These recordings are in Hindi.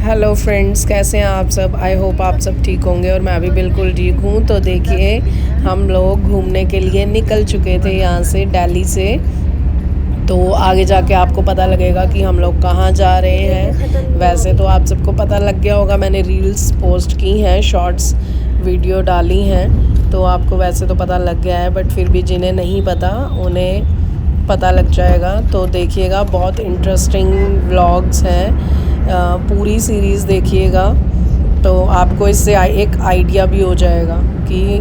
हेलो फ्रेंड्स, कैसे हैं आप सब। आई होप आप सब ठीक होंगे और मैं भी बिल्कुल ठीक हूँ। तो देखिए, हम लोग घूमने के लिए निकल चुके थे यहाँ से, दिल्ली से। तो आगे जाके आपको पता लगेगा कि हम लोग कहाँ जा रहे हैं। वैसे तो आप सबको पता लग गया होगा, मैंने रील्स पोस्ट की हैं, शॉर्ट्स वीडियो डाली हैं, तो आपको वैसे तो पता लग गया है। बट फिर भी जिन्हें नहीं पता उन्हें पता लग जाएगा। तो देखिएगा, बहुत इंटरेस्टिंग व्लॉग्स हैं। पूरी सीरीज़ देखिएगा तो आपको इससे एक आइडिया भी हो जाएगा कि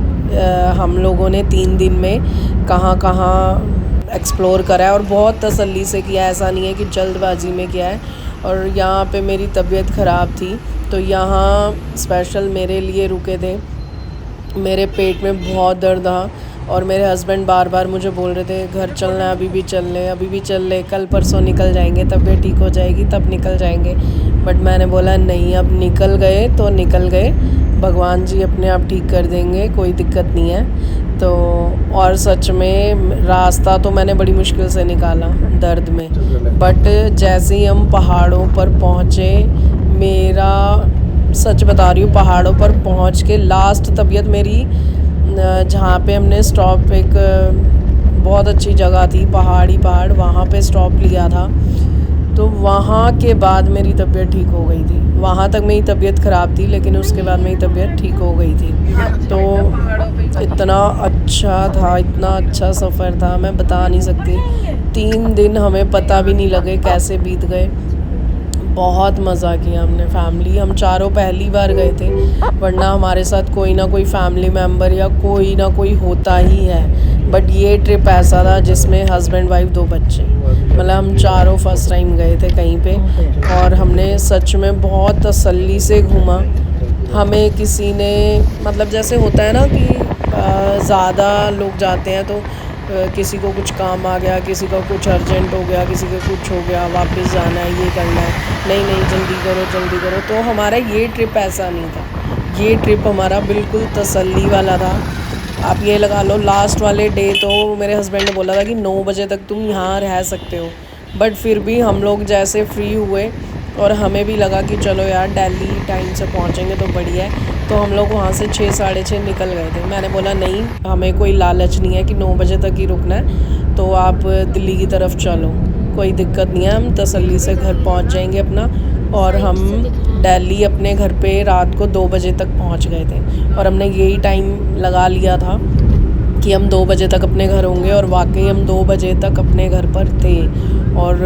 हम लोगों ने 3 दिन में कहाँ कहाँ एक्सप्लोर करा है, और बहुत तसल्ली से किया है। ऐसा नहीं है कि जल्दबाजी में किया है। और यहाँ पे मेरी तबीयत ख़राब थी तो यहाँ स्पेशल मेरे लिए रुके थे। मेरे पेट में बहुत दर्द था और मेरे हस्बैंड बार बार मुझे बोल रहे थे घर चलना है, अभी भी चल ले, अभी भी चल ले, कल परसों निकल जाएंगे, तबीयत ठीक हो जाएगी तब निकल जाएंगे। बट मैंने बोला नहीं, अब निकल गए तो निकल गए, भगवान जी अपने आप ठीक कर देंगे, कोई दिक्कत नहीं है। तो और सच में रास्ता तो मैंने बड़ी मुश्किल से निकाला दर्द में। बट जैसे ही हम पहाड़ों पर पहुँचे, मेरा सच बता रही हूँ, पहाड़ों पर पहुँच के लास्ट तबीयत मेरी, जहाँ पे हमने स्टॉप, एक बहुत अच्छी जगह थी, पहाड़, वहाँ पे स्टॉप लिया था। तो वहाँ के बाद मेरी तबीयत ठीक हो गई थी। वहाँ तक मेरी तबीयत ख़राब थी, लेकिन उसके बाद मेरी तबीयत ठीक हो गई थी। तो इतना अच्छा था, इतना अच्छा सफ़र था, मैं बता नहीं सकती। 3 दिन हमें पता भी नहीं लगे कैसे बीत गए। बहुत मज़ा किया हमने, फैमिली, हम चारों पहली बार गए थे, वरना हमारे साथ कोई ना कोई फैमिली मेम्बर या कोई ना कोई होता ही है। बट ये ट्रिप ऐसा था जिसमें हस्बैंड वाइफ 2 बच्चे, मतलब हम चारों फर्स्ट टाइम गए थे कहीं पे। और हमने सच में बहुत तसल्ली से घूमा। हमें किसी ने, मतलब जैसे होता है ना कि ज़्यादा लोग जाते हैं तो किसी को कुछ काम आ गया, किसी को कुछ अर्जेंट हो गया, किसी को कुछ हो गया, वापस जाना है, ये करना है, नहीं नहीं जल्दी करो जल्दी करो। तो हमारा ये ट्रिप ऐसा नहीं था। ये ट्रिप हमारा बिल्कुल तसल्ली वाला था। आप ये लगा लो, लास्ट वाले डे तो मेरे हस्बैंड ने बोला था कि 9 बजे तक तुम यहाँ रह सकते हो। बट फिर भी हम लोग जैसे फ्री हुए और हमें भी लगा कि चलो यार दिल्ली टाइम से पहुँचेंगे तो बढ़िया है, तो हम लोग वहाँ से 6 साढ़े 6 निकल गए थे। मैंने बोला नहीं, हमें कोई लालच नहीं है कि 9 बजे तक ही रुकना है, तो आप दिल्ली की तरफ चलो, कोई दिक्कत नहीं है, हम तसल्ली से घर पहुँच जाएंगे अपना। और हम दिल्ली अपने घर पे रात को 2 बजे तक पहुँच गए थे, और हमने यही टाइम लगा लिया था कि हम 2 बजे तक अपने घर होंगे। और वाकई हम 2 बजे तक अपने घर पर थे और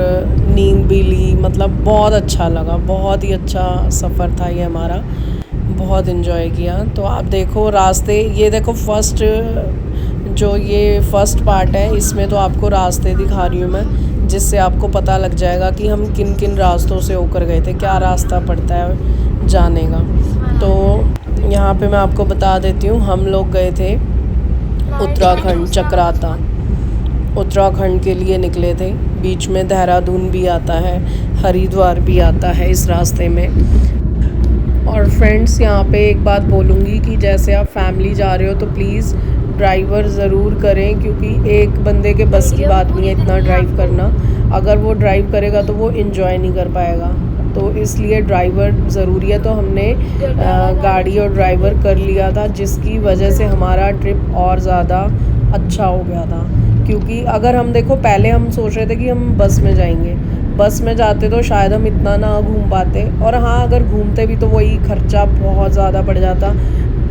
नींद भी ली। मतलब बहुत अच्छा लगा, बहुत ही अच्छा सफ़र था ये हमारा, बहुत इन्जॉय किया। तो आप देखो रास्ते, ये देखो फर्स्ट, जो ये फर्स्ट पार्ट है, इसमें तो आपको रास्ते दिखा रही हूँ मैं, जिससे आपको पता लग जाएगा कि हम किन किन रास्तों से होकर गए थे, क्या रास्ता पड़ता है जाने का। तो यहाँ पे मैं आपको बता देती हूँ, हम लोग गए थे उत्तराखंड, चक्राता, उत्तराखंड के लिए निकले थे। बीच में देहरादून भी आता है, हरिद्वार भी आता है इस रास्ते में। और फ्रेंड्स, यहाँ पे एक बात बोलूँगी कि जैसे आप फैमिली जा रहे हो तो प्लीज़ ड्राइवर ज़रूर करें, क्योंकि एक बंदे के बस की बात नहीं है इतना ड्राइव करना। अगर वो ड्राइव करेगा तो वो इन्जॉय नहीं कर पाएगा, तो इसलिए ड्राइवर ज़रूरी है। तो हमने गाड़ी और ड्राइवर कर लिया था, जिसकी वजह से हमारा ट्रिप और ज़्यादा अच्छा हो गया था। क्योंकि अगर हम देखो, पहले हम सोच रहे थे कि हम बस में जाएंगे, बस में जाते तो शायद हम इतना ना घूम पाते, और हाँ अगर घूमते भी तो वही खर्चा बहुत ज़्यादा पड़ जाता,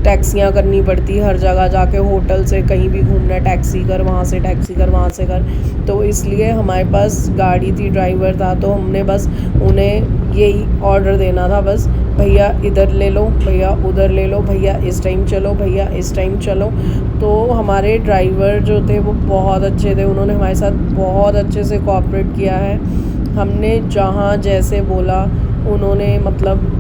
टैक्सियाँ करनी पड़ती हर जगह जाके, होटल से कहीं भी घूमना है टैक्सी कर, वहाँ से टैक्सी कर, वहाँ से कर। तो इसलिए हमारे पास गाड़ी थी, ड्राइवर था, तो हमने बस उन्हें यही ऑर्डर देना था, बस भैया इधर ले लो, भैया उधर ले लो, भैया इस टाइम चलो, भैया इस टाइम चलो। तो हमारे ड्राइवर जो थे वो बहुत अच्छे थे, उन्होंने हमारे साथ बहुत अच्छे से कोऑपरेट किया है। हमने जहाँ जैसे बोला उन्होंने, मतलब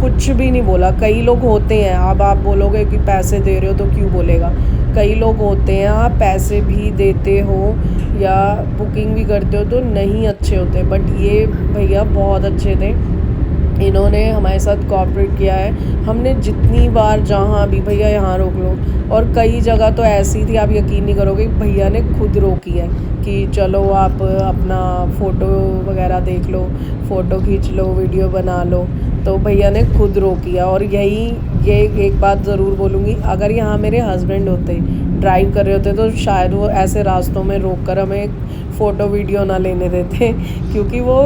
कुछ भी नहीं बोला। कई लोग होते हैं, अब आप बोलोगे कि पैसे दे रहे हो तो क्यों बोलेगा, कई लोग होते हैं आप पैसे भी देते हो या बुकिंग भी करते हो तो नहीं अच्छे होते, बट ये भैया बहुत अच्छे थे। इन्होंने हमारे साथ कोऑपरेट किया है। हमने जितनी बार जहाँ भी भैया यहाँ रोक लो, और कई जगह तो ऐसी थी आप यकीन नहीं करोगे, भैया ने खुद रोकी है कि चलो आप अपना फ़ोटो वगैरह देख लो, फ़ोटो खींच लो, वीडियो बना लो। तो भैया ने खुद रोकी है। और ये एक बात ज़रूर बोलूँगी, अगर यहाँ मेरे हस्बैंड होते, ड्राइव कर रहे होते, तो शायद वो ऐसे रास्तों में रोक कर हमें फ़ोटो वीडियो ना लेने देते क्योंकि वो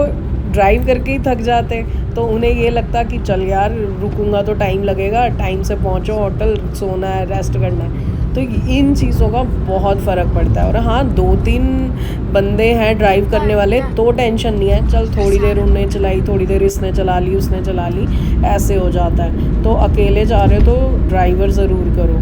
ड्राइव करके ही थक जाते, तो उन्हें ये लगता कि चल यार रुकूंगा तो टाइम लगेगा, टाइम से पहुंचो, होटल सोना है, रेस्ट करना है। तो इन चीज़ों का बहुत फ़र्क पड़ता है। और हाँ, 2-3 बंदे हैं ड्राइव करने वाले तो टेंशन नहीं है, चल थोड़ी देर उन्होंने चलाई, थोड़ी देर इसने चला ली, उसने चला ली, ऐसे हो जाता है। तो अकेले जा रहे हो तो ड्राइवर ज़रूर करो।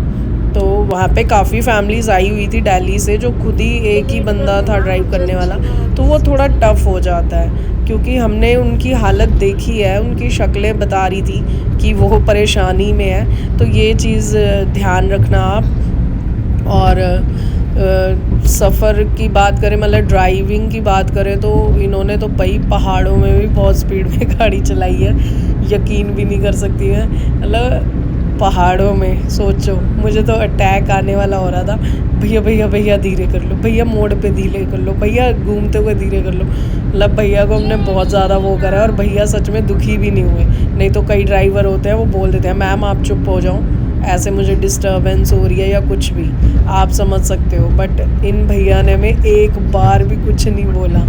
तो वहाँ पे काफ़ी फैमिलीज़ आई हुई थी दिल्ली से, जो खुद ही एक ही बंदा था ड्राइव करने वाला, तो वो थोड़ा टफ़ हो जाता है क्योंकि हमने उनकी हालत देखी है, उनकी शक्लें बता रही थी कि वो परेशानी में है। तो ये चीज़ ध्यान रखना आप। और सफ़र की बात करें, मतलब ड्राइविंग की बात करें, तो इन्होंने तो भाई पहाड़ों में भी बहुत स्पीड में गाड़ी चलाई है, यकीन भी नहीं कर सकती है। मतलब पहाड़ों में सोचो, मुझे तो अटैक आने वाला हो रहा था, भैया भैया भैया धीरे कर लो, भैया मोड़ पे धीरे कर लो, भैया घूमते हुए धीरे कर लो। मतलब भैया को हमने बहुत ज़्यादा वो करा है, और भैया सच में दुखी भी नहीं हुए। नहीं तो कई ड्राइवर होते हैं वो बोल देते हैं मैम आप चुप हो जाओ, ऐसे मुझे डिस्टर्बेंस हो रही है या कुछ भी, आप समझ सकते हो। बट इन भैया ने में एक बार भी कुछ नहीं बोला,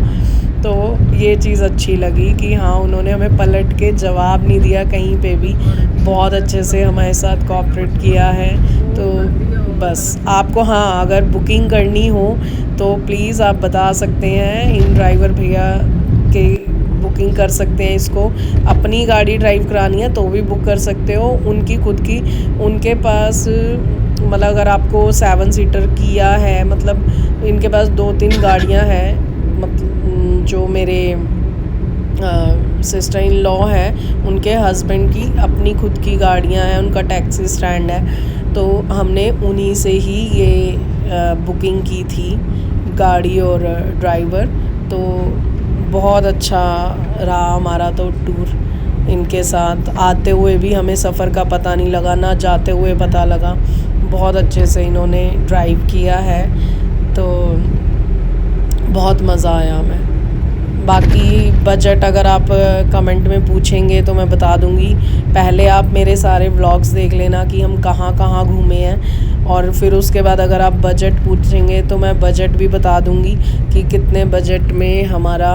तो ये चीज़ अच्छी लगी कि हाँ उन्होंने हमें पलट के जवाब नहीं दिया कहीं पे भी, बहुत अच्छे से हमारे साथ कोऑपरेट किया है। तो बस आपको हाँ अगर बुकिंग करनी हो तो प्लीज़ आप बता सकते हैं, इन ड्राइवर भैया के बुकिंग कर सकते हैं इसको। अपनी गाड़ी ड्राइव करानी है तो भी बुक कर सकते हो, उनकी खुद की, उनके पास मतलब अगर आपको 7 सीटर किया है, मतलब इनके पास 2-3 गाड़ियां हैं, मतलब जो मेरे सिस्टर इन लॉ हैं उनके हस्बैंड की अपनी खुद की गाड़ियां हैं, उनका टैक्सी स्टैंड है, तो हमने उन्हीं से ही ये बुकिंग की थी गाड़ी और ड्राइवर। तो बहुत अच्छा रहा हमारा तो टूर इनके साथ। आते हुए भी हमें सफ़र का पता नहीं लगा, ना जाते हुए पता लगा, बहुत अच्छे से इन्होंने ड्राइव किया है, तो बहुत मज़ा आया हमें। बाकी बजट अगर आप कमेंट में पूछेंगे तो मैं बता दूंगी। पहले आप मेरे सारे व्लॉग्स देख लेना कि हम कहाँ कहाँ घूमे हैं, और फिर उसके बाद अगर आप बजट पूछेंगे तो मैं बजट भी बता दूंगी कि कितने बजट में हमारा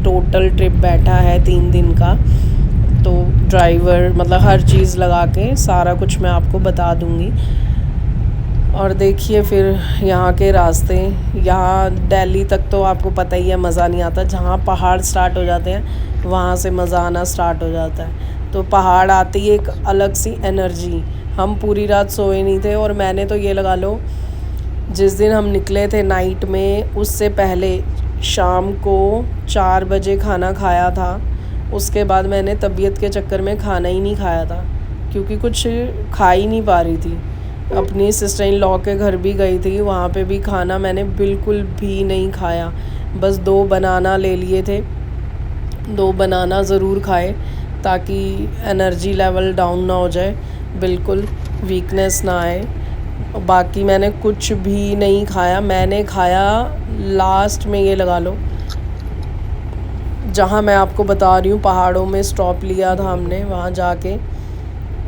टोटल ट्रिप बैठा है 3 दिन का। तो ड्राइवर मतलब हर चीज़ लगा के सारा कुछ मैं आपको बता दूंगी। और देखिए फिर यहाँ के रास्ते, यहाँ दिल्ली तक तो आपको पता ही है मज़ा नहीं आता, जहाँ पहाड़ स्टार्ट हो जाते हैं वहाँ से मज़ा आना स्टार्ट हो जाता है। तो पहाड़ आते ही एक अलग सी एनर्जी, हम पूरी रात सोए नहीं थे। और मैंने तो ये लगा लो, जिस दिन हम निकले थे नाइट में, उससे पहले शाम को 4 बजे खाना खाया था। उसके बाद मैंने तबीयत के चक्कर में खाना ही नहीं खाया था, क्योंकि कुछ खा ही नहीं पा रही थी। अपनी सिस्टर इन लॉ के घर भी गई थी, वहाँ पे भी खाना मैंने बिल्कुल भी नहीं खाया, बस 2 बनाना ले लिए थे, 2 बनाना ज़रूर खाए ताकि एनर्जी लेवल डाउन ना हो जाए, बिल्कुल वीकनेस ना आए। बाकी मैंने कुछ भी नहीं खाया। मैंने खाया लास्ट में, ये लगा लो जहाँ मैं आपको बता रही हूँ पहाड़ों में स्टॉप लिया था हमने, वहाँ जाके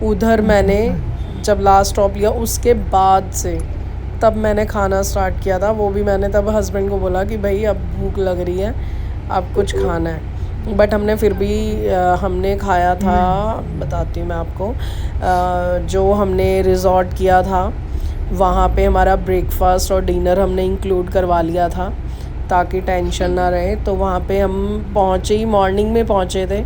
उधर मैंने जब लास्ट स्टॉप लिया उसके बाद से तब मैंने खाना स्टार्ट किया था। वो भी मैंने तब हस्बैंड को बोला कि भाई अब भूख लग रही है, अब कुछ खाना है। बट हमने फिर भी हमने खाया था, बताती हूँ मैं आपको, जो हमने रिज़ॉर्ट किया था वहाँ पे हमारा ब्रेकफास्ट और डिनर हमने इंक्लूड करवा लिया था ताकि टेंशन ना रहे। तो वहाँ पे हम पहुँचे ही, मॉर्निंग में पहुँचे थे,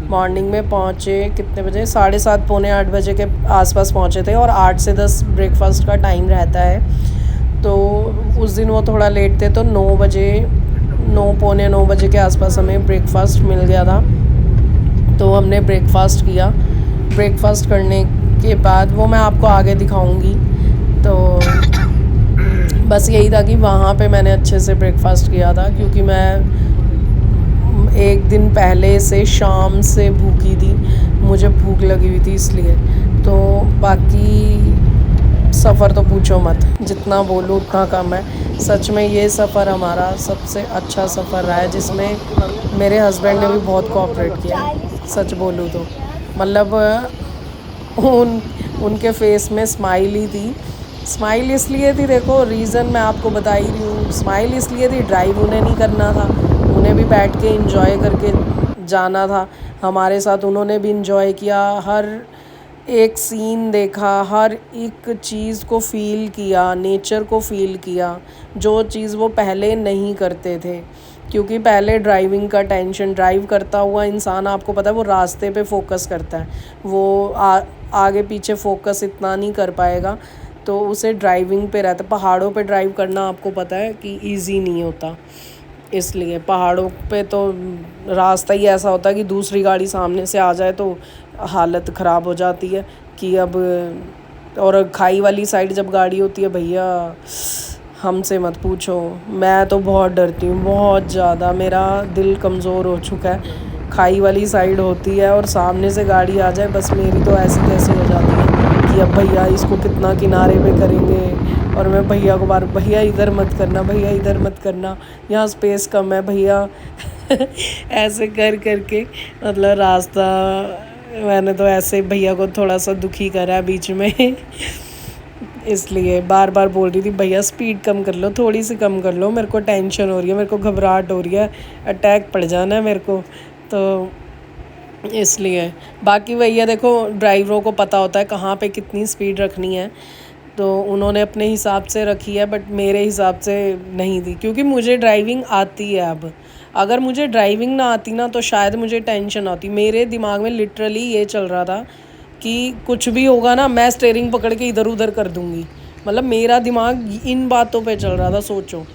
मॉर्निंग में पहुँचे कितने बजे, 7:30 पौने 8 बजे के आसपास पहुँचे थे, और 8 से 10 ब्रेकफास्ट का टाइम रहता है। तो उस दिन वो थोड़ा लेट थे, तो 9 बजे, 9 पौने 9 बजे के आसपास हमें ब्रेकफास्ट मिल गया था। तो हमने ब्रेकफास्ट किया, ब्रेकफास्ट करने के बाद वो मैं आपको आगे दिखाऊंगी। तो बस यही था कि वहाँ पे मैंने अच्छे से ब्रेकफास्ट किया था, क्योंकि मैं एक दिन पहले से शाम से भूखी थी, मुझे भूख लगी हुई थी इसलिए। तो बाकी सफ़र तो पूछो मत, जितना बोलूँ उतना कम है। सच में ये सफ़र हमारा सबसे अच्छा सफ़र रहा है, जिसमें मेरे हस्बैंड ने भी बहुत कोऑपरेट किया, सच बोलूँ तो। मतलब उन उनके फेस में स्माइल ही थी। स्माइल इसलिए थी, देखो रीज़न मैं आपको बता ही रही हूँ। स्माइल इसलिए थी, ड्राइव उन्हें नहीं करना था, उन्हें भी बैठ के इंजॉय करके जाना था हमारे साथ। उन्होंने भी इंजॉय किया, हर एक सीन देखा, हर एक चीज़ को फ़ील किया, नेचर को फ़ील किया, जो चीज़ वो पहले नहीं करते थे। क्योंकि पहले ड्राइविंग का टेंशन, ड्राइव करता हुआ इंसान, आपको पता है, वो रास्ते पे फोकस करता है, वो आगे पीछे फोकस इतना नहीं कर पाएगा, तो उसे ड्राइविंग पे रहता। पहाड़ों पे ड्राइव करना आपको पता है कि इजी नहीं होता, इसलिए पहाड़ों पे तो रास्ता ही ऐसा होता है कि दूसरी गाड़ी सामने से आ जाए तो हालत ख़राब हो जाती है कि अब। और खाई वाली साइड जब गाड़ी होती है भैया, हमसे मत पूछो, मैं तो बहुत डरती हूँ, बहुत ज़्यादा। मेरा दिल कमज़ोर हो चुका है, खाई वाली साइड होती है और सामने से गाड़ी आ जाए, बस मेरी तो ऐसी तैसी हो जाती है कि अब भैया इसको कितना किनारे पे करेंगे। और मैं भैया को बार, भैया इधर मत करना, भैया इधर मत करना, यहाँ स्पेस कम है भैया। ऐसे कर करके मतलब रास्ता, मैंने तो ऐसे भैया को थोड़ा सा दुखी करा बीच में। इसलिए बार बार बोल रही थी भैया स्पीड कम कर लो, थोड़ी सी कम कर लो, मेरे को टेंशन हो रही है, मेरे को घबराहट हो रही है, अटैक पड़ जाना है मेरे को। तो इसलिए बाकी भैया देखो, ड्राइवरों को पता होता है कहाँ पे कितनी स्पीड रखनी है, तो उन्होंने अपने हिसाब से रखी है, बट मेरे हिसाब से नहीं थी, क्योंकि मुझे ड्राइविंग आती है अब। अगर मुझे ड्राइविंग ना आती ना तो शायद मुझे टेंशन आती। मेरे दिमाग में लिटरली ये चल रहा था कि कुछ भी होगा ना, मैं स्टीयरिंग पकड़ के इधर उधर कर दूँगी। मतलब मेरा दिमाग इन बातों पे चल रहा था, सोचो,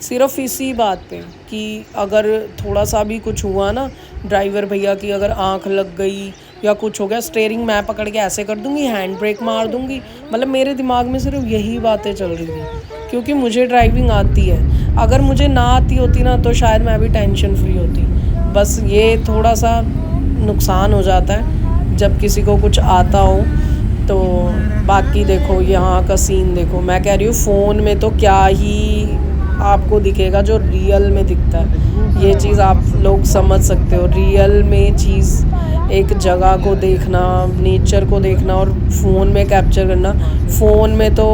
सिर्फ इसी बात पे कि अगर थोड़ा सा भी कुछ हुआ ना, ड्राइवर भैया की अगर आंख लग गई या कुछ हो गया, स्टीयरिंग मैं पकड़ के ऐसे कर दूंगी, हैंड ब्रेक मार दूंगी। मतलब मेरे दिमाग में सिर्फ यही बातें चल रही थी, क्योंकि मुझे ड्राइविंग आती है। अगर मुझे ना आती होती ना तो शायद मैं भी टेंशन फ्री होती। बस ये थोड़ा सा नुकसान हो जाता है जब किसी को कुछ आता हो तो। बाकी देखो यहाँ का सीन देखो, मैं कह रही हूँ फ़ोन में तो क्या ही आपको दिखेगा जो रियल में दिखता है, ये चीज़ आप लोग समझ सकते हो। रियल में चीज़, एक जगह को देखना, नेचर को देखना और फ़ोन में कैप्चर करना, फ़ोन में तो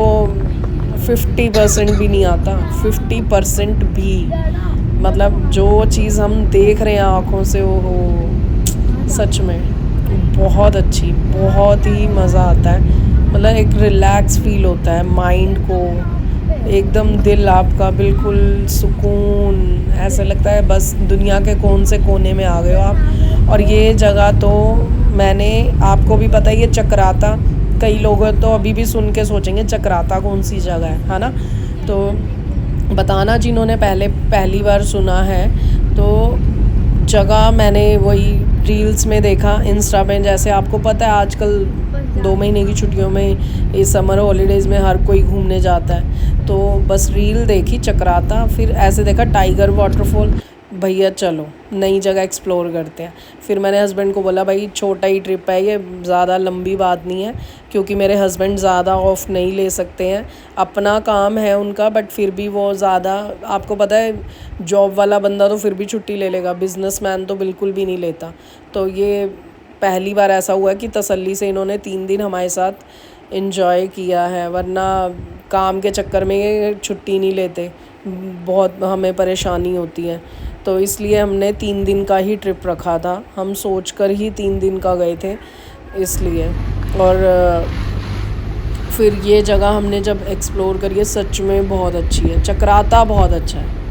50% भी नहीं आता, 50% भी। मतलब जो चीज़ हम देख रहे हैं आँखों से, वो सच में बहुत अच्छी, बहुत ही मज़ा आता है। मतलब एक रिलैक्स फील होता है माइंड को, एकदम दिल आपका बिल्कुल सुकून, ऐसा लगता है बस दुनिया के कौन से कोने में आ गए हो आप। और ये जगह तो मैंने, आपको भी पता है ये चक्राता, कई लोग तो अभी भी सुन के सोचेंगे चक्राता कौन सी जगह है ना। तो बताना जिन्होंने पहली बार सुना है, तो जगह मैंने वही रील्स में देखा, इंस्टा पे। जैसे आपको पता है आजकल 2 महीने की छुट्टियों में, इस समर हॉलीडेज़ में हर कोई घूमने जाता है, तो बस रील देखी चक्राता, फिर ऐसे देखा टाइगर वाटरफॉल, भैया चलो नई जगह एक्सप्लोर करते हैं। फिर मैंने हस्बैंड को बोला भाई छोटा ही ट्रिप है ये, ज़्यादा लंबी बात नहीं है, क्योंकि मेरे हस्बैंड ज़्यादा ऑफ नहीं ले सकते हैं, अपना काम है उनका, बट फिर भी वो ज़्यादा, आपको पता है जॉब वाला बंदा तो फिर भी छुट्टी ले लेगा, बिजनेसमैन तो बिल्कुल भी नहीं लेता। तो ये पहली बार ऐसा हुआ कि तसल्ली से इन्होंने 3 दिन हमारे साथ एंजॉय किया है, वरना काम के चक्कर में ये छुट्टी नहीं लेते, बहुत हमें परेशानी होती है। तो इसलिए हमने 3 दिन का ही ट्रिप रखा था, हम सोच कर ही 3 दिन का गए थे इसलिए। और फिर ये जगह हमने जब एक्सप्लोर करी है, सच में बहुत अच्छी है, चक्राता बहुत अच्छा है।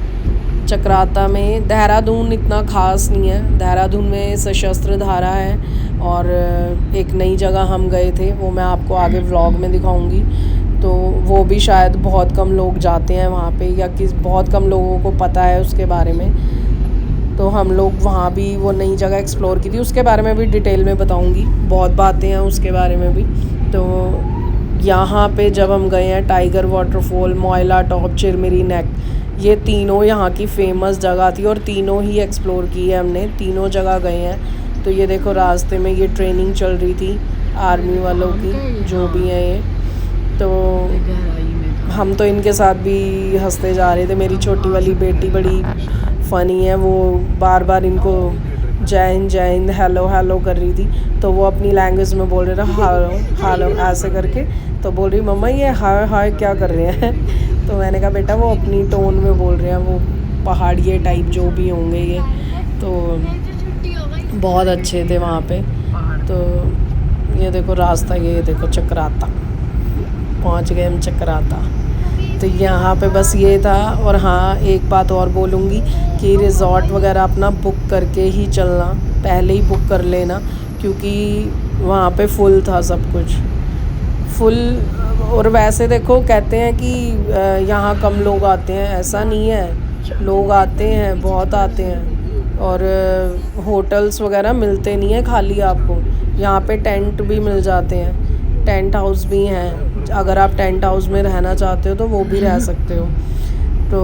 चक्राता में, देहरादून इतना ख़ास नहीं है, देहरादून में सशस्त्र धारा है, और एक नई जगह हम गए थे, वो मैं आपको आगे व्लॉग में दिखाऊंगी। तो वो भी शायद बहुत कम लोग जाते हैं वहाँ पे, या बहुत कम लोगों को पता है उसके बारे में। तो हम लोग वहाँ भी वो नई जगह एक्सप्लोर की थी, उसके बारे में भी डिटेल में बताऊँगी, बहुत बातें हैं उसके बारे में भी। तो यहाँ पे जब हम गए हैं, टाइगर वाटरफॉल, मोइला टॉप, चिरमिरी नेक, ये तीनों यहाँ की फेमस जगह थी और तीनों ही एक्सप्लोर की है हमने, तीनों जगह गए हैं। तो ये देखो रास्ते में ये ट्रेनिंग चल रही थी आर्मी वालों की, जो भी हैं ये। तो हम तो इनके साथ भी हंसते जा रहे थे। मेरी छोटी वाली बेटी बड़ी फ़नी है, वो बार बार इनको जय हिंद हेलो हेलो कर रही थी। तो वो अपनी लैंग्वेज में बोल रहे थे हालो हालो ऐसे करके। तो बोल रही मम्मा ये हाय हाय क्या कर रहे हैं। तो मैंने कहा बेटा वो अपनी टोन में बोल रहे हैं, वो पहाड़िए टाइप जो भी होंगे ये। तो बहुत अच्छे थे वहाँ पे। तो ये देखो रास्ता, ये देखो चक्राता, पहुँच गए हम चक्राता। तो यहाँ पे बस ये था। और हाँ एक बात और बोलूँगी कि रिज़ॉर्ट वगैरह अपना बुक करके ही चलना, पहले ही बुक कर लेना, क्योंकि वहाँ पे फुल था सब कुछ, फुल। और वैसे देखो कहते हैं कि यहाँ कम लोग आते हैं, ऐसा नहीं है, लोग आते हैं, बहुत आते हैं। और होटल्स वगैरह मिलते नहीं है खाली आपको, यहाँ पे टेंट भी मिल जाते हैं, टेंट हाउस भी हैं। अगर आप टेंट हाउस में रहना चाहते हो तो वो भी रह सकते हो। तो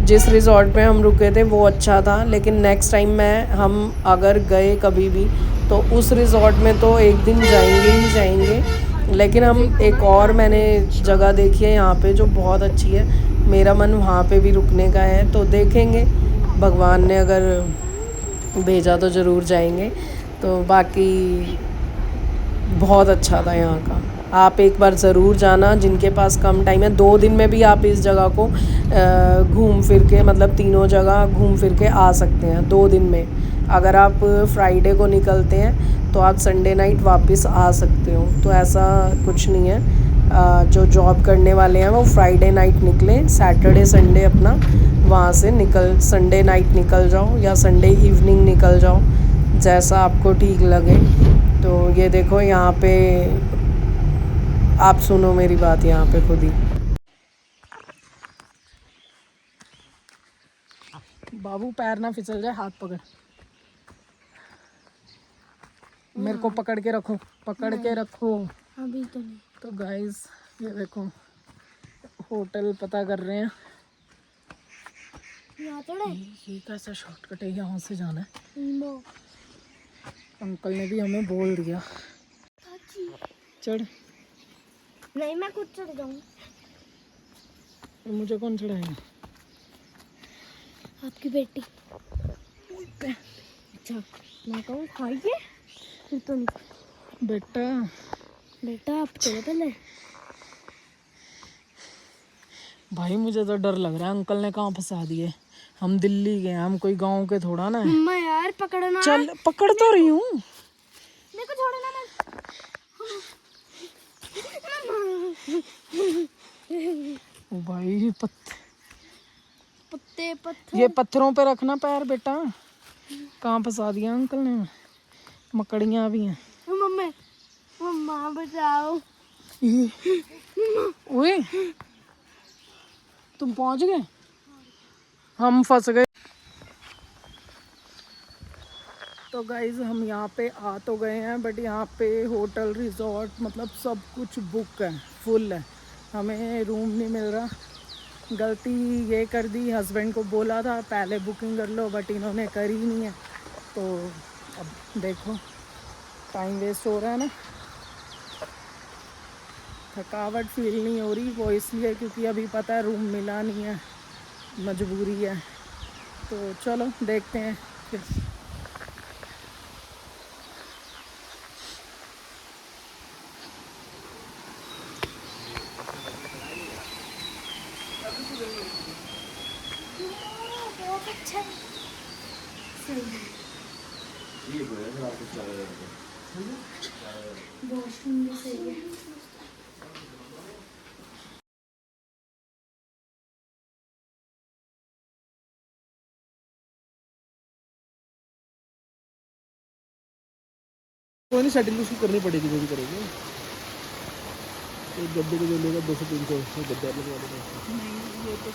जिस रिज़ॉर्ट में हम रुके थे वो अच्छा था, लेकिन नेक्स्ट टाइम हम अगर गए कभी भी तो उस रिज़ॉर्ट में तो एक दिन जाएंगे ही जाएंगे। लेकिन हम एक और मैंने जगह देखी है यहाँ पे जो बहुत अच्छी है, मेरा मन वहाँ पे भी रुकने का है। तो देखेंगे, भगवान ने अगर भेजा तो ज़रूर जाएंगे। तो बाकी बहुत अच्छा था यहाँ का, आप एक बार ज़रूर जाना जिनके पास कम टाइम है। 2 दिन में भी आप इस जगह को घूम फिर के, मतलब तीनों जगह घूम फिर के आ सकते हैं 2 दिन में। अगर आप फ्राइडे को निकलते हैं तो आप संडे नाइट वापस आ सकते हो, तो ऐसा कुछ नहीं है। जो जॉब करने वाले हैं वो फ्राइडे नाइट निकलें, सैटरडे संडे अपना वहाँ से संडे नाइट निकल जाओ या संडे इवनिंग निकल जाओ, जैसा आपको ठीक लगे। तो ये देखो यहाँ पे, आप सुनो मेरी बात यहाँ पे खुद ही। बाबू पैर ना फिसल जाए, हाथ पकड़, मेरे को पकड़ के रखो, पकड़ के रखो। अभी तो नहीं। तो गाइस ये देखो होटल पता कर रहे हैं। ये कैसा शॉर्टकट है, यहाँ से जाना है। अंकल ने भी हमें बोल दिया। चढ़, नहीं मैं खुद चढ़ जाऊंगी। मुझे कौन चढ़ाएगा? आपकी बेटी। अच्छा मैं कहूँ खाइए, फिर तो नहीं। बेटा बेटा आप चलो पहले। भाई मुझे तो डर लग रहा है, अंकल ने कहाँ फंसा दिए। हम दिल्ली गए, हम कोई गांव के थोड़ा ना है। मम्मा यार पकड़ना। चल पकड़ तो रही हूँ। मेरे को छोड़ना ओ भाई पत्ते ये पत्थरों पे रखना पैर बेटा। कहाँ फंसा दिया अंकल ने, मकड़ियाँ भी हैं। मम्मी मम्मा बचाओ। ओए तुम पहुंच गए, हम फंस गए। तो गाइज हम यहाँ पे आ तो गए हैं, बट यहाँ पे होटल रिजॉर्ट मतलब सब कुछ बुक है, फुल है, हमें रूम नहीं मिल रहा। गलती ये कर दी, हस्बैंड को बोला था पहले बुकिंग कर लो, बट इन्होंने करी नहीं है। तो अब देखो टाइम वेस्ट हो रहा है ना। थकावट फील नहीं हो रही, वो इसलिए क्योंकि अभी पता है रूम मिला नहीं है, मजबूरी है। तो चलो देखते हैं फिर। बहुत अच्छा है। वॉशरूम भी सही है। कोई नहीं, सेटिंग उसकी करनी पड़ेगी, जो भी करेंगे। एक गद्दे को जो लेगा 200-300 गद्दा लगवा देगा। ये तो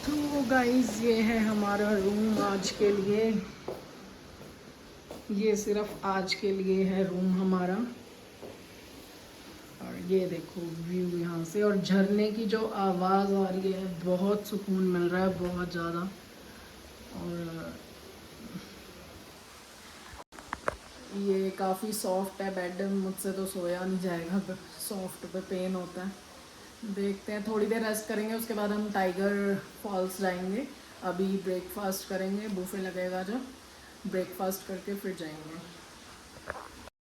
तो गाइस ये है हमारा रूम आज के लिए। ये सिर्फ आज के लिए है रूम हमारा। और ये देखो व्यू यहाँ से, और झरने की जो आवाज़ आ रही है, बहुत सुकून मिल रहा है, बहुत ज़्यादा। और ये काफ़ी सॉफ्ट है बेड, मुझसे तो सोया नहीं जाएगा, सॉफ्ट पे पेन होता है। देखते हैं, थोड़ी देर रेस्ट करेंगे, उसके बाद हम टाइगर फॉल्स जाएंगे। अभी ब्रेकफास्ट करेंगे, बुफे लगेगा जब, ब्रेकफास्ट करके फिर जाएंगे।